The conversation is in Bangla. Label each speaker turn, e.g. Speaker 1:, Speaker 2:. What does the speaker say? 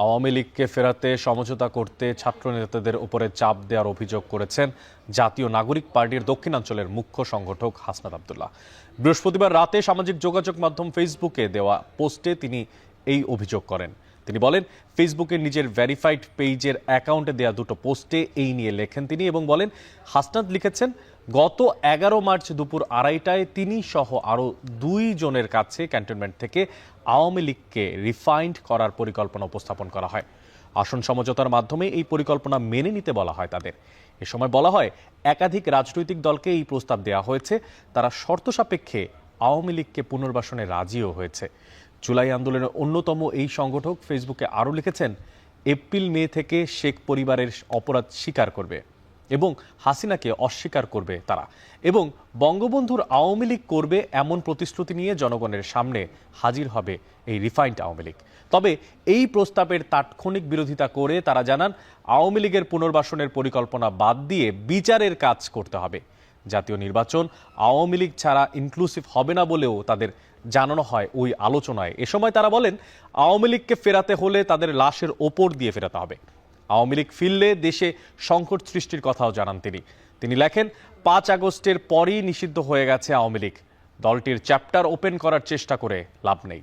Speaker 1: আওয়ামী লীগকে ফেরাতে সমঝোতা করতে ছাত্রনেতাদের উপরে চাপ দেওয়ার অভিযোগ করেছেন জাতীয় নাগরিক পার্টির দক্ষিণাঞ্চলের মুখ্য সংগঠক হাসনাত আব্দুল্লাহ। বৃহস্পতিবার রাতে সামাজিক যোগাযোগ মাধ্যম ফেসবুকে দেওয়া পোস্টে তিনি এই অভিযোগ করেন। তিনি বলেন, ফেসবুকে নিজের ভেরিফাইড পেজের অ্যাকাউন্টে দেয়া দুটো পোস্টে এই নিয়ে লেখেন তিনি এবং বলেন, হাসনাত লিখেছেন, গত 11 মার্চ দুপুর 2:30টায় তিনি সহ আরও 2 জনের কাছে ক্যান্টনমেন্ট থেকে আওয়ামী লীগকে রিফাইন্ড করার পরিকল্পনা উপস্থাপন করা হয়। আসন সমঝোতার মাধ্যমে এই পরিকল্পনা মেনে নিতে বলা হয় তাদের। এ সময় বলা হয়, একাধিক রাজনৈতিক দলকে এই প্রস্তাব দেওয়া হয়েছে, তারা শর্ত সাপেক্ষে আওয়ামী লীগকে পুনর্বাসনে রাজিও হয়েছে। জুলাই আন্দোলনের অন্যতম এই সংগঠক ফেসবুকে আরও লিখেছেন, এপ্রিল মে থেকে শেখ পরিবারের অপরাধ স্বীকার করবে এবং হাসিনাকে অস্বীকার করবে তারা, এবং বঙ্গবন্ধুর আওয়ামী লীগ করবে এমন প্রতিশ্রুতি নিয়ে জনগণের সামনে হাজির হবে এই রিফাইন্ড আওয়ামী লীগ। তবে এই প্রস্তাবের তাৎক্ষণিক বিরোধিতা করে তারা জানান, আওয়ামী লীগের পুনর্বাসনের পরিকল্পনা বাদ দিয়ে বিচারের কাজ করতে হবে। জাতীয় নির্বাচন আওয়ামী লীগ ছাড়া ইনক্লুসিভ হবে না বলেও তাদের জানানো হয় ওই আলোচনায়। এ সময় তারা বলেন, আওয়ামী লীগকে ফেরাতে হলে তাদের লাশের ওপর দিয়ে ফেরাতে হবে। আওয়ামী লীগ ফিরলে দেশে সংকট সৃষ্টির কথাও জানান তিনি লেখেন, 5 আগস্টের পরই নিষিদ্ধ হয়ে গেছে আওয়ামী লীগ। দলটির চ্যাপ্টার ওপেন করার চেষ্টা করে লাভ নেই।